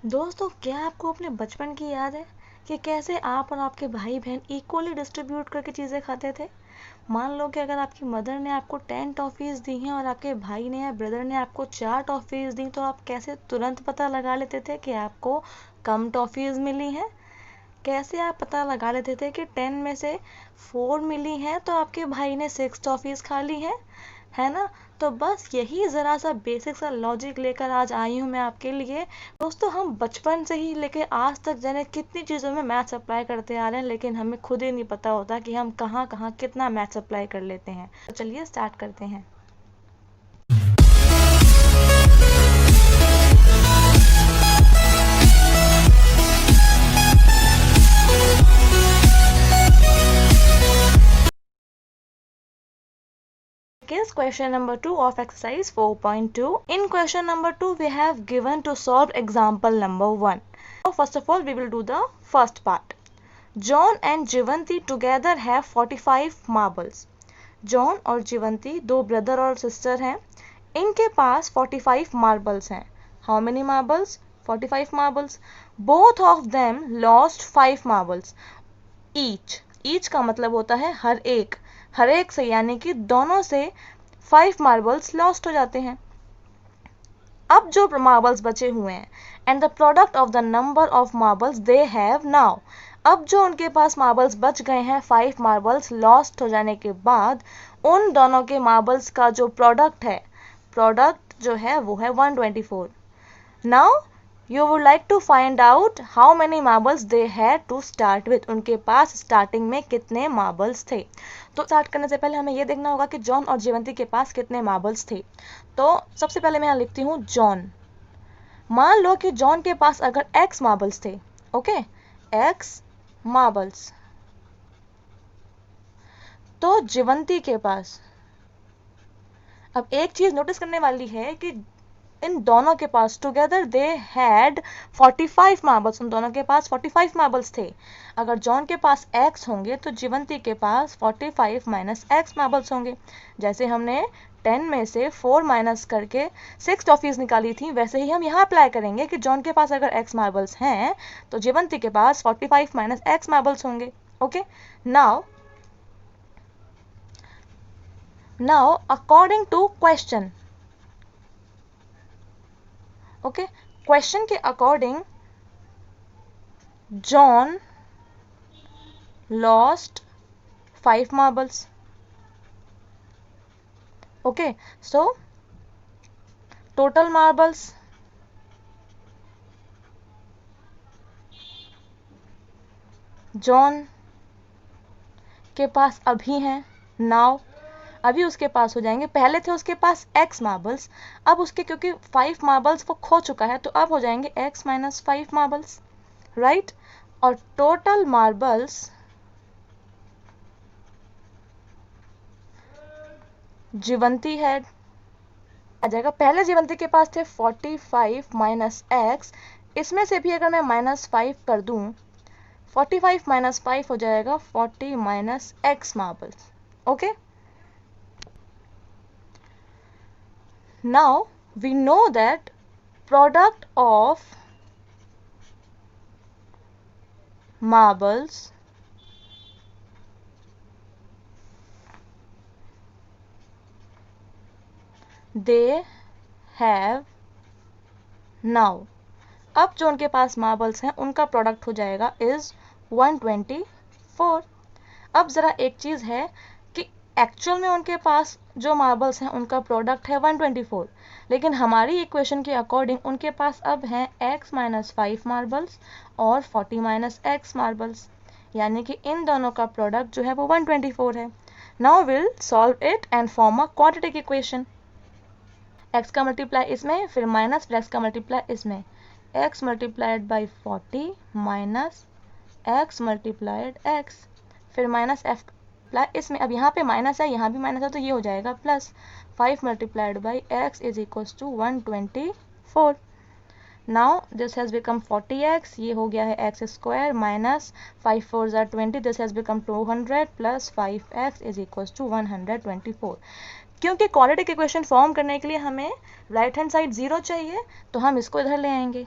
दोस्तों, क्या आपको अपने बचपन की याद है कि कैसे आप और आपके भाई बहन इक्वली डिस्ट्रीब्यूट करके चीज़ें खाते थे? मान लो कि अगर आपकी मदर ने आपको 10 टॉफ़ीज़ दी हैं और आपके भाई ने या ब्रदर ने आपको 4 टॉफ़ीज़ दी, तो आप कैसे तुरंत पता लगा लेते थे कि आपको कम टॉफ़ीज़ मिली हैं? कैसे आप पता लगा लेते थे कि 10 में से 4 मिली हैं तो आपके भाई ने 6 टॉफ़ीज़ खा ली हैं, है ना? तो बस यही ज़रा सा बेसिक सा लॉजिक लेकर आज आई हूँ मैं आपके लिए। दोस्तों, हम बचपन से ही लेके आज तक जाने कितनी चीज़ों में मैथ्स अप्लाई करते आ रहे हैं, लेकिन हमें खुद ही नहीं पता होता कि हम कहाँ कहाँ कितना मैथ्स अप्लाई कर लेते हैं। तो चलिए स्टार्ट करते हैं। Is question number 2 of exercise 4.2. In question number 2 we have given to solve example number 1. So first of all we will do the first part. John and Jivanti together have 45 marbles. John और जीवंती दो brother और sister हैं। इनके पास 45 marbles हैं। How many marbles? 45 marbles. Both of them lost 5 marbles each. Each का मतलब होता है हर एक से, यानी कि दोनों से 5 मार्बल्स लॉस्ट हो जाते हैं। अब जो मार्बल्स बचे हुए हैं, and the product of the number of marbles they have now, अब जो उनके पास मार्बल्स बच गए हैं 5 मार्बल्स लॉस्ट हो जाने के बाद, उन दोनों के मार्बल्स का जो प्रोडक्ट जो है वो है 124। Now you would like to find out how many marbles they had to start with. उनके पास स्टार्टिंग में कितने मार्बल्स थे। तो स्टार्ट करने से पहले हमें ये देखना होगा कि जॉन और जीवंती के पास कितने मार्बल्स थे। तो सबसे पहले मैं यहाँ लिखती हूँ जॉन। मान लो कि जॉन के पास अगर x मार्बल्स थे, ओके, x मार्बल्स, तो जीवंती के पास, अब एक चीज नोटिस करने वाली है कि इन दोनों के पास टुगेदर दे हैड 45 मार्बल्स, उन दोनों के पास 45 मार्बल्स थे। अगर जॉन के पास x होंगे तो जीवंती के पास 45 माइनस x मार्बल्स होंगे। जैसे हमने 10 में से 4 माइनस करके 6 टॉफीज निकाली थी, वैसे ही हम यहाँ अप्लाई करेंगे कि जॉन के पास अगर x मार्बल्स हैं तो जीवंती के पास 45 माइनस x मार्बल्स होंगे। Okay, now according to question, okay, question के अकॉर्डिंग John lost 5 marbles. Okay, so total marbles John के पास अभी हैं, नाउ अभी उसके पास हो जाएंगे। पहले थे उसके पास x मार्बल्स, अब उसके क्योंकि 5 मार्बल्स वो खो चुका है तो अब हो जाएंगे x माइनस 5 मार्बल्स, राइट। और टोटल मार्बल्स जीवंती है आ जाएगा। पहले जीवंती के पास थे 45 माइनस x, इसमें से भी अगर मैं माइनस 5 कर दूं, 45 माइनस 5 हो जाएगा 40 minus x marbles. Okay, now we know that product of marbles they have now, अब जो उनके पास मार्बल्स हैं उनका प्रोडक्ट हो जाएगा इज 124। अब जरा एक चीज है कि एक्चुअल में उनके पास जो मार्बल्स हैं उनका प्रोडक्ट है 124, लेकिन हमारी इक्वेशन के अकॉर्डिंग उनके पास अब हैं x माइनस 5 मार्बल्स और 40 माइनस x मार्बल्स, यानी कि इन दोनों का प्रोडक्ट जो है वो 124 है। Now will solve it and form a quadratic equation. x का मल्टीप्लाई इसमें, फिर माइनस फिर x का मल्टीप्लाई इसमें, x multiplied by 40 minus x multiplied x, फिर माइनस f इसमें, अब यहाँ पे माइनस है यहाँ भी माइनस है तो ये हो जाएगा plus 5 multiplied by x is equals to 124। Now this has become 40x, ये हो गया है x स्क्वायर माइनस 5 4 ज़ा 20, this has become 200 plus 5x is equals to 124। क्योंकि क्वाड्रेटिक इक्वेशन फॉर्म करने के लिए हमें राइट हैंड साइड 0 चाहिए तो हम इसको इधर ले आएंगे।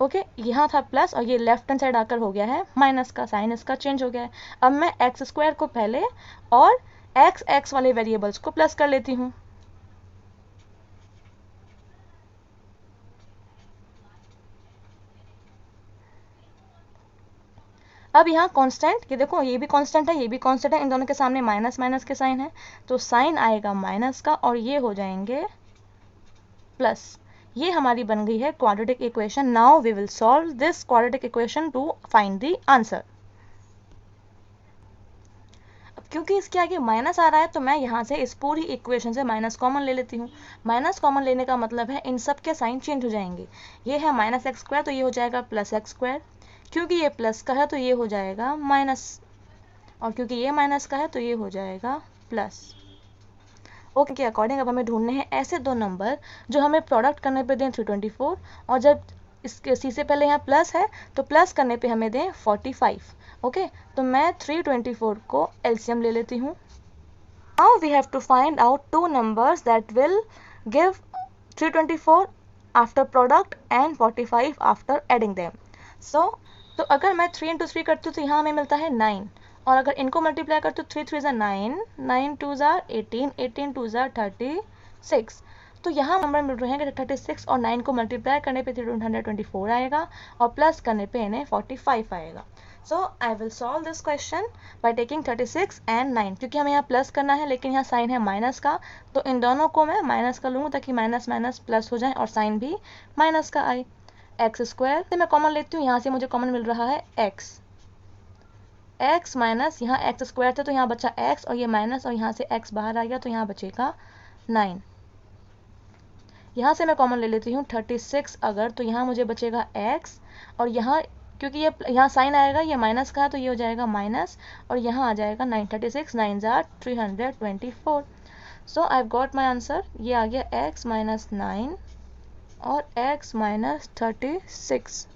ओके यहाँ था प्लस और ये लेफ्ट हैंड साइड आकर हो गया है माइनस का, साइन इसका चेंज हो गया है। अब मैं एक्स स्क्वायर को पहले और एक्स वाले वेरिएबल्स को प्लस कर लेती हूँ। अब यहाँ कांस्टेंट, ये देखो ये भी कांस्टेंट है, ये भी कांस्टेंट है, इन दोनों के सामने माइनस माइनस के साइन है, तो साइन आएगा माइनस का और ये हो जाएंगे प्लस। ये हमारी बन गई है quadratic equation. Now we will solve this quadratic equation to find the answer. अब क्योंकि इसके आगे माइनस आ रहा है तो मैं यहाँ से इस पूरी इक्वेशन से माइनस कॉमन ले लेती हूँ। माइनस कॉमन लेने का मतलब है इन सब के साइन चेंज हो जाएंगे। ये है माइनस एक्स स्क्वायर तो ये हो जाएगा प्लस एक्स स्क्वायर, क्योंकि ये प्लस का है तो ये हो जाएगा माइनस, और क्योंकि ये माइनस का है तो ये हो जाएगा प्लस। ओके के अकॉर्डिंग अब हमें ढूंढने हैं ऐसे दो नंबर जो हमें प्रोडक्ट करने पे दें 324, और जब इसके सी से पहले यहाँ प्लस है तो प्लस करने पे हमें दें 45। ओके तो मैं 324 को एलसीएम ले लेती हूँ। Now we have to find out two numbers that will give 324 after product and 45 after adding them. तो अगर मैं 3 into 3 करती हूँ तो यहाँ हमें मिलता है 9, और अगर इनको मल्टीप्लाई करते हो 3 3 ज़ा 9, 9 2 ज़ा 18, 18 2 ज़ा 36, तो यहाँ नंबर मिल रहे हैं 36 और 9 को मल्टीप्लाई करने पे 324 आएगा और प्लस करने पे इन्हें 45 आएगा। So I will solve this question by taking 36 and 9, क्योंकि हमें यहाँ प्लस करना है लेकिन यहाँ साइन है माइनस का, तो इन दोनों को मैं माइनस कर लूँगा ताकि माइनस माइनस प्लस हो जाए और साइन भी माइनस का आए। एक्स स्क्वायर से मैं कॉमन लेती हूँ, यहाँ से मुझे कॉमन मिल रहा है एक्स माइनस, यहाँ एक्स स्क्वायर था तो यहाँ बचा एक्स और ये माइनस, और यहाँ से एक्स बाहर आ गया तो यहाँ बचेगा 9। यहाँ से मैं कॉमन ले लेती हूँ 36 अगर, तो यहाँ मुझे बचेगा एक्स, और यहाँ क्योंकि ये यहाँ साइन आएगा, ये माइनस का है तो ये हो जाएगा माइनस, और यहाँ आ जाएगा 9। 36 9 ज़ा 324। So I have got my answer. ये आ गया एक्स माइनस 9 और x माइनस 36।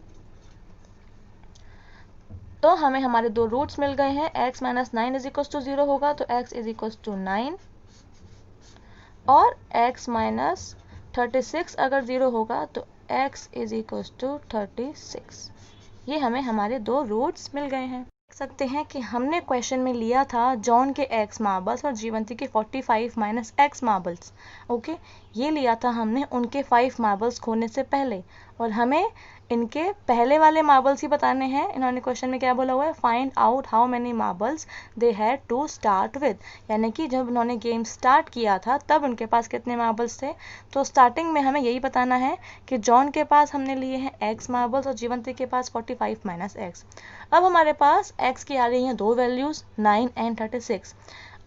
तो हमें हमारे दो रूट्स मिल गए हैं। x minus 9 is equal to 0 होगा तो x इज इक्वल टू 9, और x माइनस 36 अगर 0 होगा तो x इज इक्वल टू 36। ये हमें हमारे दो रूट्स मिल गए हैं। देख सकते हैं कि हमने क्वेश्चन में लिया था जॉन के x मार्बल्स और जीवंती के 45 माइनस x मार्बल्स। ओके ये लिया था हमने उनके 5 मार्बल्स खोने से पहले, और हमें इनके पहले वाले मार्बल्स ही बताने हैं। इन्होंने क्वेश्चन में क्या बोला हुआ है, find out how many marbles they had to start with, यानी कि जब उन्होंने गेम स्टार्ट किया था तब उनके पास कितने मार्बल्स थे। तो स्टार्टिंग में हमें यही बताना है कि जॉन के पास हमने लिए हैं x मार्बल्स और जीवंती के पास 45 माइनस x। अब हमारे पास x की आ रही हैं दो वैल्यूज़ 9 एंड 36।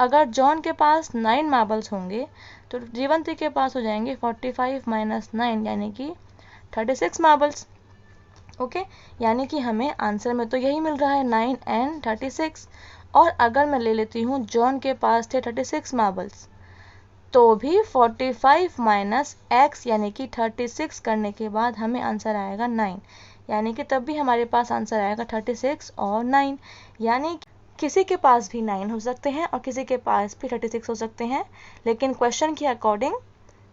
अगर जॉन के पास 9 मार्बल्स होंगे तो जीवंती के पास हो जाएंगे 45 माइनस 9 यानी कि 36 मार्बल्स। ओके यानी कि हमें आंसर में तो यही मिल रहा है 9 एंड 36। और अगर मैं ले लेती हूँ जॉन के पास थे 36 मार्बल्स, तो भी 45 माइनस x यानी कि 36 करने के बाद हमें आंसर आएगा 9, यानी कि तब भी हमारे पास आंसर आएगा 36 और 9। यानी किसी के पास भी 9 हो सकते हैं और किसी के पास भी 36 हो सकते हैं, लेकिन क्वेश्चन के अकॉर्डिंग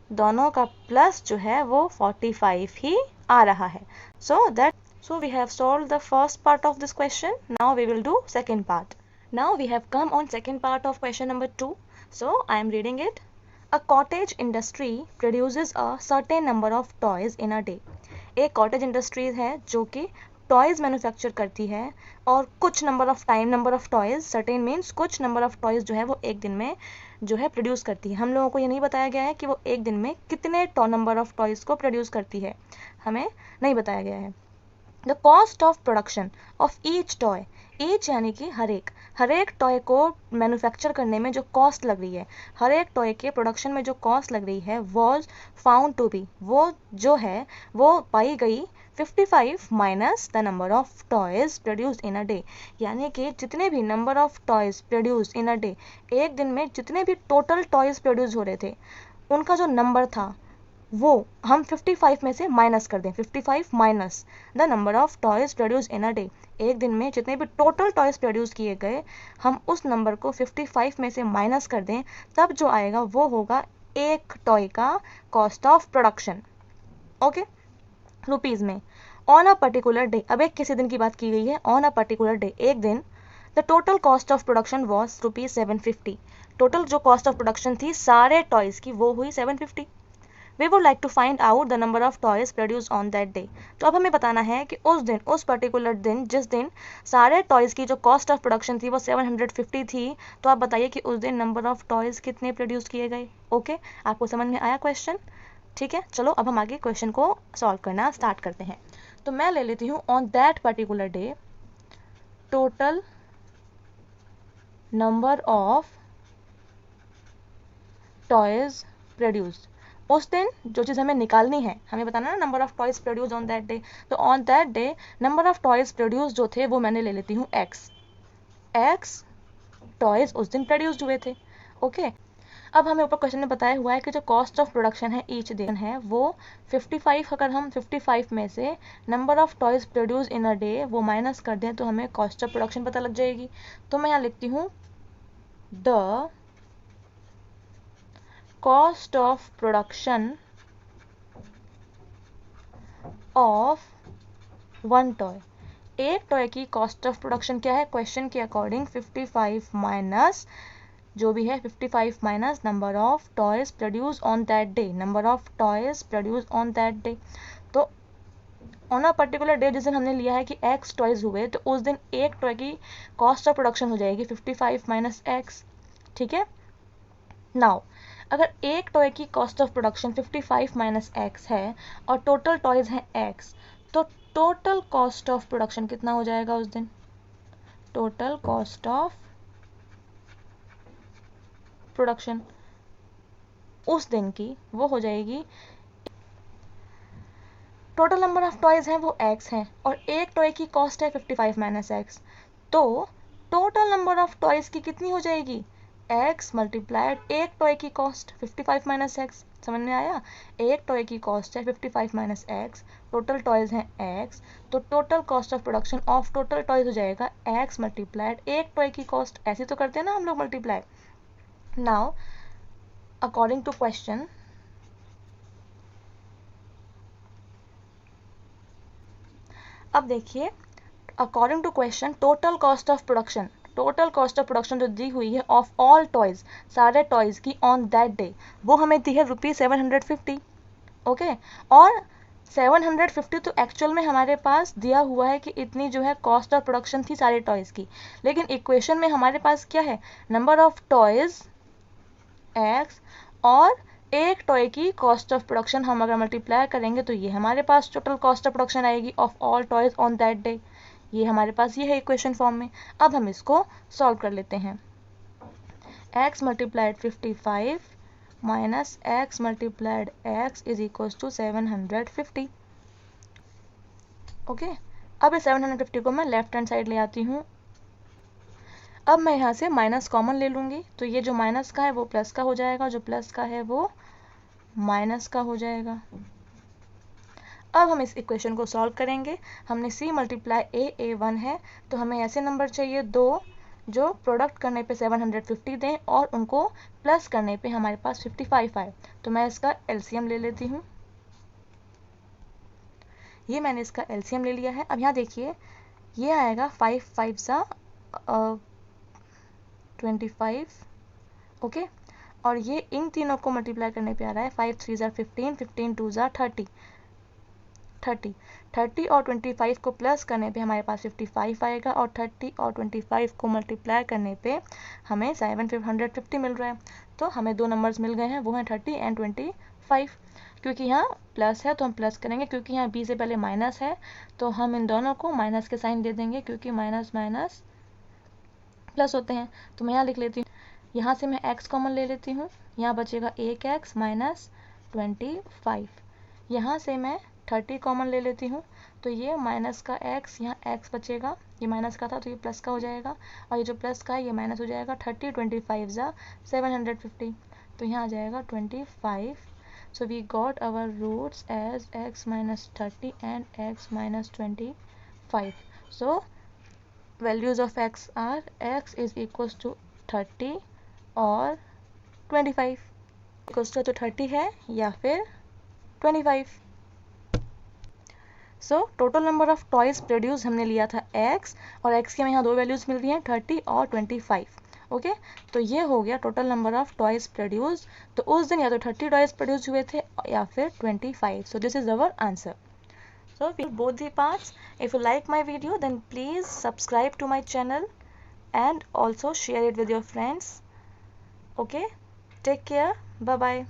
दोनों का प्लस जो है वो 45 ही आ रहा है। So we have solved the first part of this question. Now we will do second part. Now we have come on second part of question number 2. So I am reading it. A cottage industry produces a certain number of toys in a day. एक cottage industries है जो कि toys manufacture करती है और कुछ number of toys, certain means कुछ number of toys जो है वो एक दिन में जो है प्रोड्यूस करती है। हम लोगों को ये नहीं बताया गया है कि वो एक दिन में कितने नंबर ऑफ टॉयज को प्रोड्यूस करती है, हमें नहीं बताया गया है। The cost of production of each toy, each यानी कि हर एक टॉय को मैन्युफैक्चर करने में जो कॉस्ट लग रही है, हर एक टॉय के प्रोडक्शन में जो कॉस्ट लग रही है, वॉज फाउंड टू बी, वो जो है वो पाई गई 55 minus the number of toys produce in a day, यानी कि जितने भी number of toys produce in a day, एक दिन में जितने भी टोटल टॉयज प्रोड्यूस हो रहे थे उनका जो नंबर था वो हम 55 में से माइनस कर दें। 55 minus the number of toys produce in a day, एक दिन में जितने भी टोटल टॉयज प्रोड्यूस किए गए हम उस नंबर को 55 में से माइनस कर दें, तब जो आएगा वो होगा एक टॉय का cost of production. Okay rupees में ऑन अ पर्टिकुलर डे, अब एक किसी दिन की बात की गई है, ऑन अ पर्टिकुलर डे, एक दिन, the total cost of production was ₹750। Total जो कॉस्ट ऑफ प्रोडक्शन थी सारे टॉयज़ की वो हुई 750। We would like to find out the number of toys produce on that day. तो अब हमें बताना है कि उस दिन, उस पर्टिकुलर दिन, जिस दिन सारे टॉयज की जो कॉस्ट ऑफ प्रोडक्शन थी वो 750 थी, तो आप बताइए कि उस दिन नंबर ऑफ टॉयज कितने प्रोड्यूस किए गए। ओके, आपको समझ में आया क्वेश्चन? ठीक है, चलो अब हम आगे क्वेश्चन को सॉल्व करना स्टार्ट करते हैं। तो मैं ले लेती हूँ on that particular day total number of toys produced. उस दिन जो चीज़ हमें निकालनी है, हमें बताना ना number of toys produce on that day, तो on that day number of toys produce जो थे वो मैंने ले लेती हूँ एक्स टॉयज उस दिन प्रोड्यूस्ड हुए थे। ओके, अब हमें ऊपर क्वेश्चन में बताया हुआ है कि जो कॉस्ट ऑफ प्रोडक्शन है ईच डे है वो 55, अगर हम 55 में से number of toys produce in a day वो माइनस कर दें तो हमें कॉस्ट ऑफ प्रोडक्शन पता लग जाएगी। तो मैं यहाँ लिखती हूँ the cost of production of one toy. एक टॉय की कॉस्ट ऑफ प्रोडक्शन क्या है क्वेश्चन के अकॉर्डिंग 55 माइनस जो भी है 55 minus number of toys produce on that day, number of toys produce on that day. तो ऑन अ पर्टिकुलर डे जिस दिन हमने लिया है कि एक्स टॉयज हुए, तो उस दिन एक टॉय की कॉस्ट ऑफ प्रोडक्शन हो जाएगी 55 माइनस एक्स। ठीक है, नाउ अगर एक टॉय की cost of production 55 minus x है और टोटल टॉयज हैं एक्स, तो टोटल कॉस्ट ऑफ प्रोडक्शन कितना हो जाएगा उस दिन? टोटल कॉस्ट ऑफ प्रोडक्शन उस दिन की वो हो जाएगी, टोटल नंबर ऑफ टॉयज हैं वो एक्स हैं और एक टॉय की कॉस्ट है 55 माइनस एक्स, तो टोटल नंबर ऑफ टॉयज की कितनी हो जाएगी? एक्स मल्टीप्लाइड एक टॉय की कॉस्ट 55 माइनस एक्स। समझ में आया? एक टॉय की कॉस्ट है 55 माइनस एक्स, टोटल टॉयज हैं एक्स, तो total cost of production of total toys हो जाएगा एक्स मल्टीप्लाइड एक टॉय की कॉस्ट। ऐसे तो करते हैं ना हम लोग multiply. Now according to question, अब देखिए according to question total cost of production, total cost of production जो दी हुई है ऑफ ऑल टॉयज, सारे टॉयज की ऑन दैट डे, वो हमें दी है ₹750। ओके, और 750 तो एक्चुअल में हमारे पास दिया हुआ है कि इतनी जो है कॉस्ट ऑफ प्रोडक्शन थी सारे टॉयज की, लेकिन इक्वेशन में हमारे पास क्या है? नंबर ऑफ टॉयज एक्स और एक टॉय की कॉस्ट ऑफ प्रोडक्शन हम अगर मल्टीप्लाई करेंगे तो ये हमारे पास टोटल कॉस्ट ऑफ प्रोडक्शन आएगी of all toys on that day. ये हमारे पास ये है इक्वेशन फॉर्म में। अब हम इसको सॉल्व कर लेते हैं। x multiplied 55 minus x multiplied x is equals to 750। Okay, अब इस 750 को मैं लेफ्ट हैंड साइड ले आती हूँ। अब मैं यहाँ से माइनस कॉमन ले लूँगी, तो ये जो माइनस का है वो प्लस का हो जाएगा, जो प्लस का है वो माइनस का हो जाएगा। अब हम इस इक्वेशन को सॉल्व करेंगे। हमने c मल्टीप्लाई a1 है, तो हमें ऐसे नंबर चाहिए दो जो प्रोडक्ट करने पे 750 दें और उनको प्लस करने पे हमारे पास 55 आए। तो मैं इसका एलसीएम ले लेती हूँ। ये मैंने इसका एलसीएम ले लिया है। अब यहाँ देखिए ये आएगा 5 5 सा 25। ओके, और ये इन तीनों को मल्टीप्लाई करने पे आ रहा है 5 3 ज़ा 15, 15 2 ज़ा 30, 30 और 25 को प्लस करने पे हमारे पास 55 आएगा और 30 और 25 को मल्टीप्लाई करने पे हमें 750 मिल रहा है। तो हमें दो नंबर्स मिल गए हैं, वो हैं 30 एंड 25। क्योंकि यहाँ प्लस है तो हम प्लस करेंगे, क्योंकि यहाँ b से पहले माइनस है तो हम इन दोनों को माइनस के साइन दे देंगे, क्योंकि माइनस माइनस प्लस होते हैं। तो मैं यहाँ लिख लेती हूँ, यहाँ से मैं x कॉमन ले लेती हूँ, यहाँ बचेगा 1x माइनस 25। यहाँ से मैं 30 कॉमन ले लेती हूँ, तो ये माइनस का x, यहाँ x बचेगा, ये माइनस का था तो ये प्लस का हो जाएगा, और ये जो प्लस का है ये माइनस हो जाएगा। 30 25 ज़ा 750, तो यहाँ आ जाएगा 25। So we got our roots as x minus 30 and x minus 25। So values of x are x is equals to 30 और 25, इक्वल्स टू 30 है या फिर 25। So total number of toys produce हमने लिया था x, और x की हमें यहाँ दो वैल्यूज मिल रही हैं 30 और 25। ओके, तो ये हो गया total number of toys produce. तो उस दिन या तो 30 टॉयज प्रोड्यूस हुए थे या फिर 25। So this is our answer. So we both the parts. If you like my video, then please subscribe to my channel and also share it with your friends. Okay, take care. Bye bye.